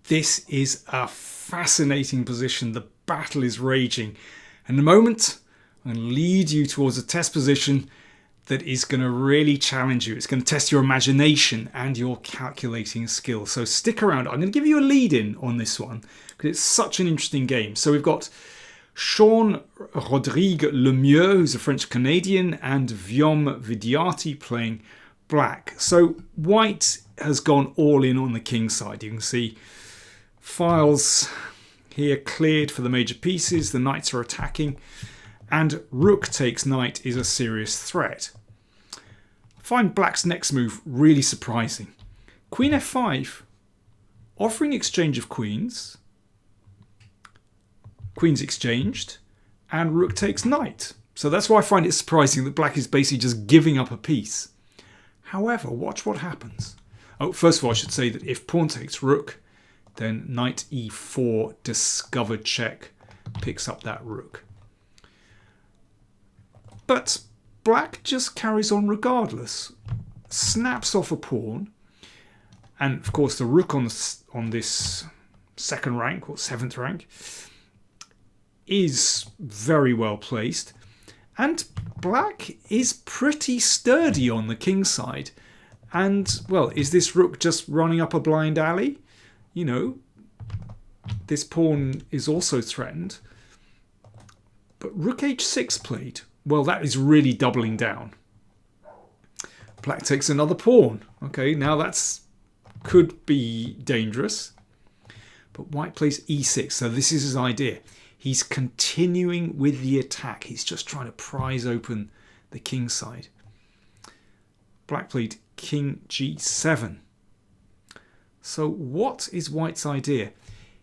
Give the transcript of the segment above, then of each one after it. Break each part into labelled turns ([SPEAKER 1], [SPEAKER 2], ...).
[SPEAKER 1] This is a fascinating position. The battle is raging. And in a moment, I'm going to lead you towards a test position that is going to really challenge you. It's going to test your imagination and your calculating skills. So stick around. I'm going to give you a lead-in on this one because it's such an interesting game. So we've got Shawn Rodrigue Lemieux, who's a French-Canadian, and Vyom Vidyarthi playing black. So white has gone all in on the king side. You can see files here cleared for the major pieces. The knights are attacking. And rook takes knight is a serious threat. I find black's next move really surprising. Queen f5, offering exchange of queens. Queens exchanged, and rook takes knight. So that's why I find it surprising that black is basically just giving up a piece. However, watch what happens. Oh, first of all, I should say that if pawn takes rook, then knight e4, discovered check, picks up that rook. But black just carries on regardless, snaps off a pawn, and of course the rook on this second rank or seventh rank is very well placed, and black is pretty sturdy on the king side. And well, is this rook just running up a blind alley? You know, this pawn is also threatened, but rook h6 played. Well, that is really doubling down. Black takes another pawn. Okay, now that's could be dangerous. But white plays e6. So this is his idea. He's continuing with the attack. He's just trying to prise open the king side. Black played king g7. So what is white's idea?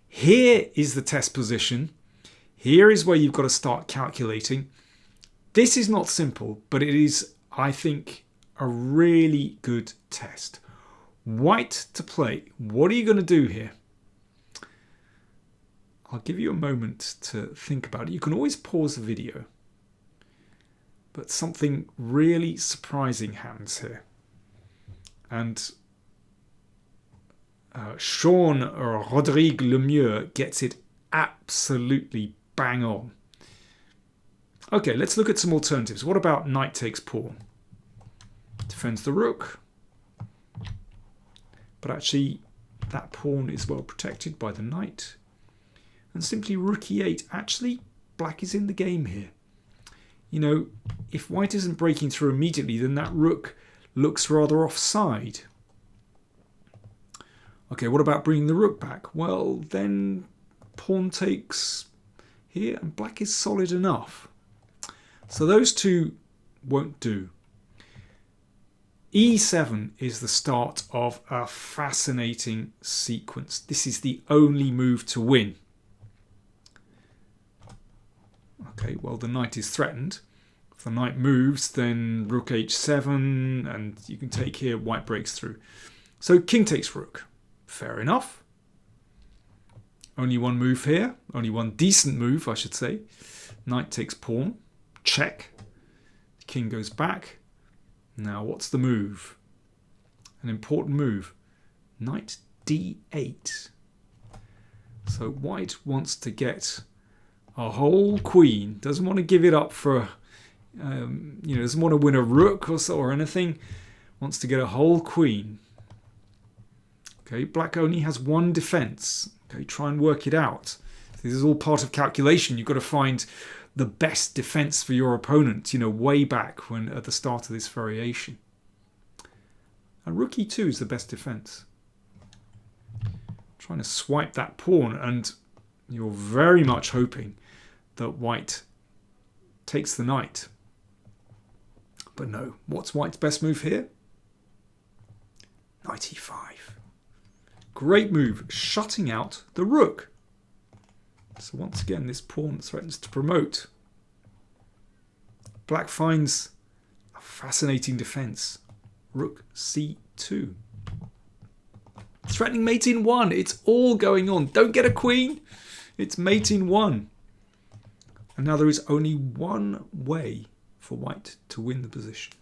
[SPEAKER 1] Here is the test position. Here is where you've got to start calculating. This is not simple, but it is, I think, a really good test. White to play. What are you going to do here? I'll give you a moment to think about it. You can always pause the video. But something really surprising happens here. And Shawn Rodrigue Lemieux gets it absolutely bang on. Okay, let's look at some alternatives. What about knight takes pawn? Defends the rook. But actually, that pawn is well protected by the knight. And simply rook e8. Actually, black is in the game here. You know, if white isn't breaking through immediately, then that rook looks rather offside. Okay, what about bringing the rook back? Well, then pawn takes here, and black is solid enough. So those two won't do. E7 is the start of a fascinating sequence. This is the only move to win. Okay, well, the knight is threatened. If the knight moves, then rook h7, and you can take here, white breaks through. So king takes rook. Fair enough. Only one move here. Only one decent move, I should say. Knight takes pawn. Check. The king goes back. Now, what's the move? An important move. Knight d8. So white wants to get a whole queen. Doesn't want to give it up for, doesn't want to win a rook or anything. Wants to get a whole queen. Okay, black only has one defense. Okay, try and work it out. This is all part of calculation. You've got to find the best defense for your opponent, way back when at the start of this variation. And rook e2 is the best defense. Trying to swipe that pawn, and you're very much hoping that white takes the knight. But no, what's white's best move here? Knight e5. Great move, shutting out the rook. So once again, this pawn threatens to promote. Black finds a fascinating defense. Rook c2. Threatening mate in 1. It's all going on. Don't get a queen. It's mate in 1. And now there is only one way for white to win the position.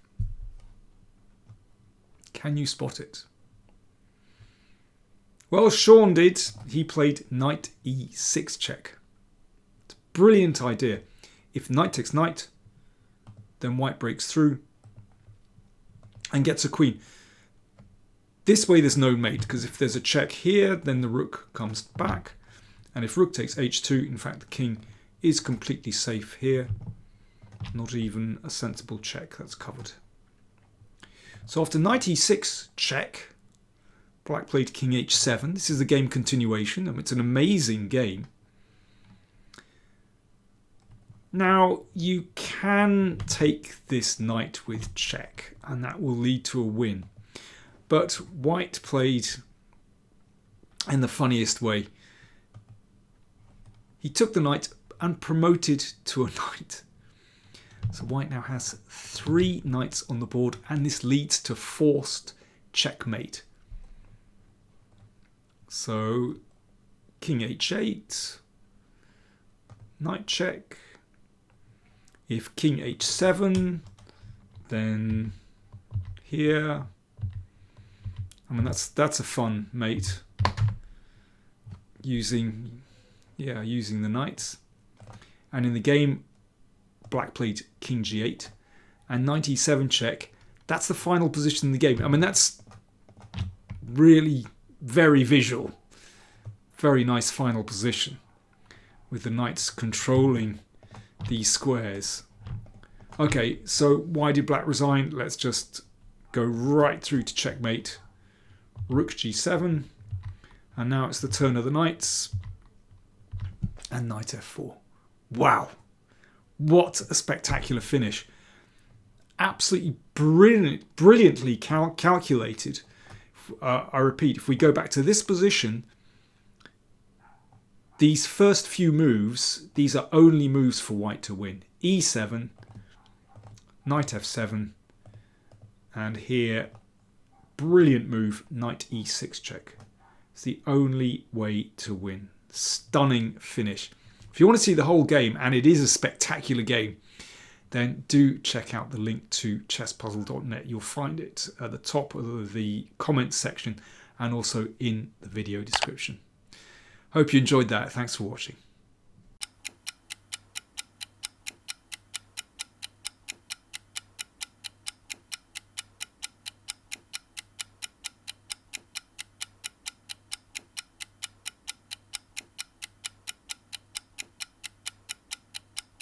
[SPEAKER 1] Can you spot it? Well, Shawn did. He played knight e6 check. It's a brilliant idea. If knight takes knight, then white breaks through and gets a queen. This way there's no mate, because if there's a check here, then the rook comes back. And if rook takes h2, in fact the king is completely safe here. Not even a sensible check, that's covered. So after knight e6 check, black played king h7. This is the game continuation, and it's an amazing game. Now, you can take this knight with check, and that will lead to a win. But white played in the funniest way. He took the knight and promoted to a knight. So white now has 3 knights on the board, and this leads to forced checkmate. So king h8, knight check. If king h7, then here. I mean, that's a fun mate. Using the knights. And in the game, black played king g8 and knight e7 check. That's the final position in the game. I mean, that's really very visual. Very nice final position with the knights controlling these squares. Okay, so why did black resign? Let's just go right through to checkmate. Rook g7, and now it's the turn of the knights, and knight f4. Wow, what a spectacular finish. Absolutely brilliantly calculated. I repeat, if we go back to this position, these first few moves, these are only moves for white to win. e7, knight f7, and here, brilliant move, knight e6 check. It's the only way to win. Stunning finish. If you want to see the whole game, and it is a spectacular game, then do check out the link to chesspuzzle.net. You'll find it at the top of the comments section and also in the video description. Hope you enjoyed that. Thanks for watching.